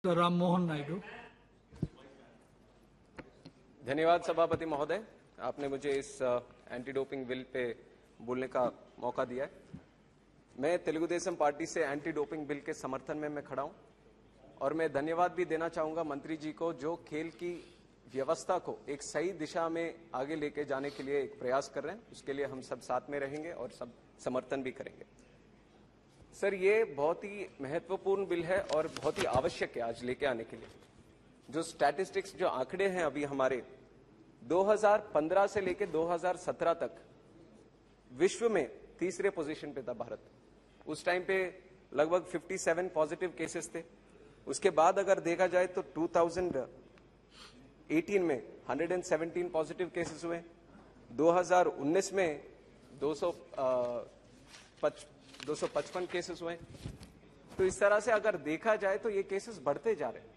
Doctor Ram Mohan Naidu. धन्यवाद सभापति महोदय, आपने मुझे इस एंटी डोपिंग बिल पे बोलने का मौका दिया है। मैं तेलुगु देशम पार्टी से एंटी डोपिंग बिल के समर्थन में मैं खड़ा हूं और मैं धन्यवाद भी देना चाहूंगा मंत्री जी को, जो खेल की व्यवस्था को एक सही दिशा में आगे लेके जाने के लिए एक प्रयास कर रहे हैं। उसके लिए हम सब साथ में रहेंगे और सब समर्थन भी करेंगे। सर, ये बहुत ही महत्वपूर्ण बिल है और बहुत ही आवश्यक है आज लेके आने के लिए। जो स्टैटिस्टिक्स, जो आंकड़े हैं अभी हमारे 2015 से लेकर 2017 तक विश्व में तीसरे पोजीशन पे था भारत। उस टाइम पे लगभग 57 पॉजिटिव केसेस थे। उसके बाद अगर देखा जाए तो 2018 में 117 पॉजिटिव केसेस हुए, 2019 में 255 केसेस हुए। तो इस तरह से अगर देखा जाए तो ये केसेस बढ़ते जा रहे हैं।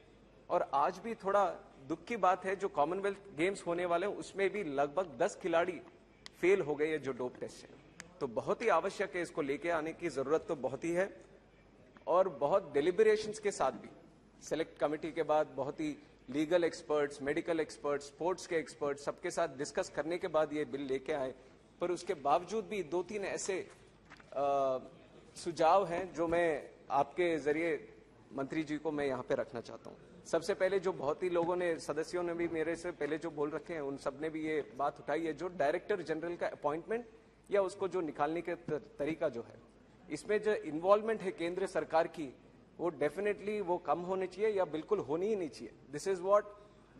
और आज भी थोड़ा दुख की बात है, जो कॉमनवेल्थ गेम्स होने वाले हैं उसमें भी लगभग 10 खिलाड़ी फेल हो गए जो डोप टेस्ट है। तो बहुत ही आवश्यक है, इसको लेके आने की जरूरत तो बहुत ही है। और बहुत डेलिब्रेशंस के साथ भी सेलेक्ट कमेटी के बाद बहुत ही legal experts, medical experts, sports के एक्सपर्ट्स सबके साथ डिस्कस करने के बाद ये बिल लेके आए। पर उसके बावजूद भी 2-3 ऐसे सुझाव हैं जो मैं आपके जरिए मंत्री जी को मैं यहाँ पे रखना चाहता हूँ। सबसे पहले, जो बहुत ही लोगों ने, सदस्यों ने भी मेरे से पहले जो बोल रखे हैं, उन सब ने भी ये बात उठाई है, जो डायरेक्टर जनरल का अपॉइंटमेंट या उसको जो निकालने के तरीका जो है, इसमें जो इन्वॉल्वमेंट है केंद्र सरकार की, वो डेफिनेटली वो कम होनी चाहिए या बिल्कुल होनी ही नहीं चाहिए। This is what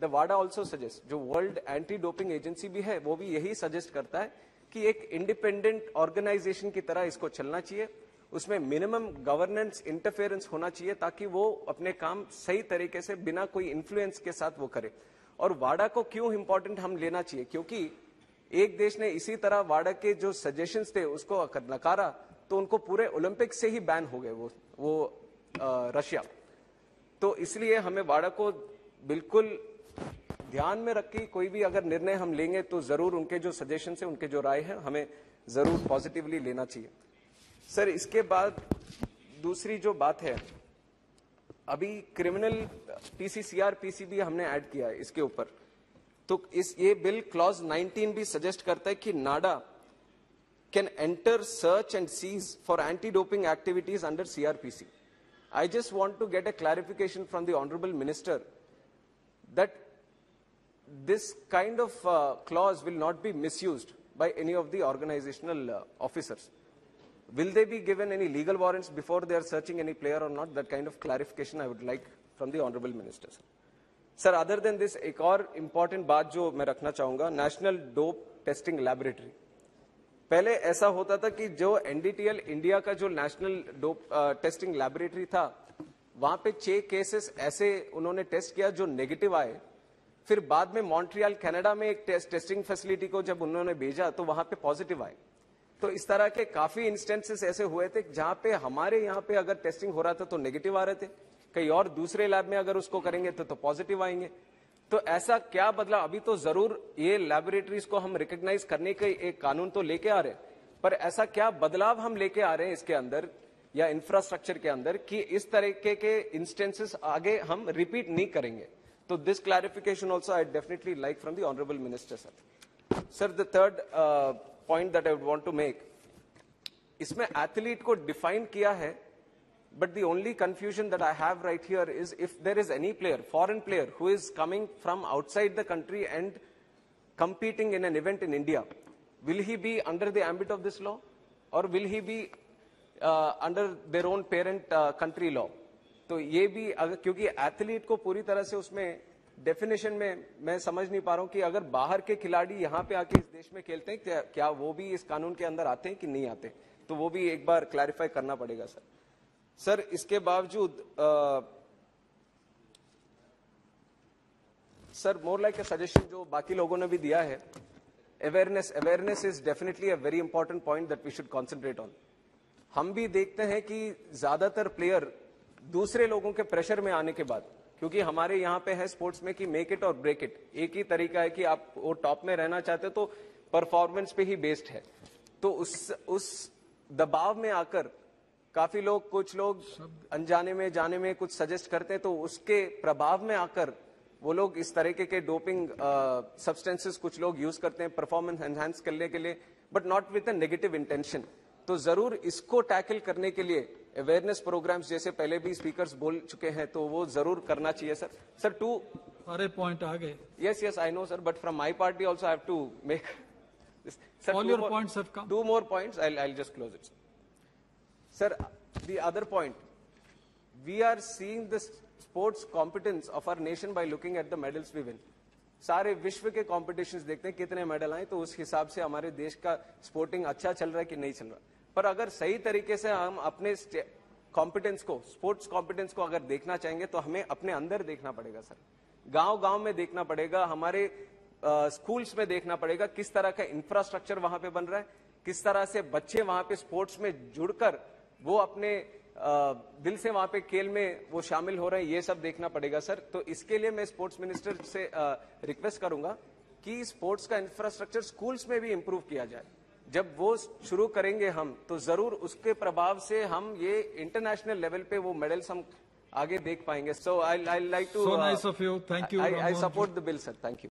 the Wada also suggest. जो वर्ल्ड एंटी डोपिंग एजेंसी भी है वो भी यही सजेस्ट करता है कि एक इंडिपेंडेंट ऑर्गेनाइजेशन की तरह इसको चलना चाहिए। उसमें मिनिमम गवर्नेंस इंटरफेरेंस होना चाहिए ताकि वो अपने काम सही तरीके से बिना कोई इन्फ्लुएंस के साथ वो करे। और वाडा को क्यों इंपॉर्टेंट हम लेना चाहिए, क्योंकि एक देश ने इसी तरह वाडा के जो सजेशंस थे उसको नकारा तो उनको पूरे ओलंपिक से ही बैन हो गए वो रशिया। तो इसलिए हमें वाडा को बिल्कुल ध्यान में रख के कोई भी अगर निर्णय हम लेंगे तो जरूर उनके जो सजेशन है, उनके जो राय है, हमें जरूर पॉजिटिवली लेना चाहिए। सर, इसके बाद दूसरी जो बात है, अभी क्रिमिनल पीसी सीआरपीसी भी हमने ऐड किया है इसके ऊपर। तो ये बिल क्लॉज 19 भी सजेस्ट करता है कि NADA can enter search and seize for anti doping activities under CrPC. I just want to get a clarification from the Honorable Minister that this kind of clause will not be misused by any of the organizational officers. Will they be given any legal warrants before they are searching any player or not? That kind of clarification I would like from the Honorable Minister. Sir, other than this, एक और important बात जो मैं रखना चाहूँगा, National Dope Testing Laboratory. पहले ऐसा होता था कि जो एनडीटीएल इंडिया का जो नेशनल डोप टेस्टिंग लैबोरेटरी था, वहां पे 6 केसेस ऐसे उन्होंने टेस्ट किया जो नेगेटिव आए। फिर बाद में मॉन्ट्रियल कनाडा में एक टेस्टिंग फैसिलिटी को जब उन्होंने भेजा तो वहां पे पॉजिटिव आए। तो इस तरह के काफी इंस्टेंसेस ऐसे हुए थे जहां पे हमारे यहाँ पे अगर टेस्टिंग हो रहा था तो नेगेटिव आ रहे थे, कहीं और दूसरे लैब में अगर उसको करेंगे तो पॉजिटिव आएंगे। तो ऐसा क्या बदला? अभी तो जरूर ये लैबोरेटरीज को हम रिकॉग्नाइज करने के एक कानून तो लेके आ रहे हैं, पर ऐसा क्या बदलाव हम लेके आ रहे हैं इसके अंदर या इंफ्रास्ट्रक्चर के अंदर कि इस तरीके के इंस्टेंसेस आगे हम रिपीट नहीं करेंगे? तो this clarification also I definitely like from the honourable minister sir. Sir, the third point that I would want to make, इसमें एथलीट को डिफाइन किया है, but the only confusion that I have right here is if there is any player, foreign player, who is coming from outside the country and competing in an event in India, will he be under the ambit of this law or will he be under their own parent country law? तो ये भी अगर, क्योंकि athlete को पूरी तरह से उसमें डेफिनेशन में मैं समझ नहीं पा रहा हूं कि अगर बाहर के खिलाड़ी यहाँ पे आके इस देश में खेलते हैं क्या वो भी इस कानून के अंदर आते हैं कि नहीं आते? तो वो भी एक बार क्लैरिफाई करना पड़ेगा सर। सर, इसके बावजूद sir, more like a suggestion जो बाकी लोगों ने भी दिया है, awareness is definitely a very important point that we should concentrate on. हम भी देखते हैं कि ज्यादातर प्लेयर दूसरे लोगों के प्रेशर में आने के बाद, क्योंकि हमारे यहाँ पे है स्पोर्ट्स में कि मेक इट और ब्रेक इट, एक ही तरीका है कि आप वो टॉप में रहना चाहते हो तो परफॉर्मेंस पे ही बेस्ड है। तो उस दबाव में आकर काफी लोग, कुछ लोग अनजाने में जाने में कुछ सजेस्ट करते हैं, तो उसके प्रभाव में आकर वो लोग इस तरीके के डोपिंग सब्सटेंसेस कुछ लोग यूज करते हैं परफॉर्मेंस एनहांस करने के लिए, but not with a negative intention. तो जरूर इसको टैकल करने के लिए अवेयरनेस प्रोग्राम्स जैसे पहले भी स्पीकर्स बोल चुके हैं, तो वो जरूर करना चाहिए सर। सर टू सारे पॉइंट आ गए। yes I know sir, but from my party also I have to make this. Sir, All your points have come. Two more points, I'll just close it, sir. The other point, we are seeing the sports competence of our nation by looking at the medals we win. सारे विश्व के competitions देखते हैं कितने medal आए, तो उस हिसाब से हमारे देश का स्पोर्टिंग अच्छा चल रहा है कि नहीं चल रहा। पर अगर सही तरीके से हम अपने कॉम्पिटेंस को, स्पोर्ट्स कॉम्पिटेंस को अगर देखना चाहेंगे, तो हमें अपने अंदर देखना पड़ेगा सर। गांव-गांव में देखना पड़ेगा, हमारे स्कूल्स में देखना पड़ेगा किस तरह का इंफ्रास्ट्रक्चर वहां पे बन रहा है, किस तरह से बच्चे वहां पे स्पोर्ट्स में जुड़कर वो अपने दिल से वहां पे खेल में वो शामिल हो रहे हैं, ये सब देखना पड़ेगा सर। तो इसके लिए मैं स्पोर्ट्स मिनिस्टर से रिक्वेस्ट करूंगा कि स्पोर्ट्स का इंफ्रास्ट्रक्चर स्कूल्स में भी इंप्रूव किया जाए। जब वो शुरू करेंगे हम, तो जरूर उसके प्रभाव से हम ये इंटरनेशनल लेवल पे वो मेडल्स हम आगे देख पाएंगे। So I like to So nice of you. Thank you. I support the bill, sir. Thank you.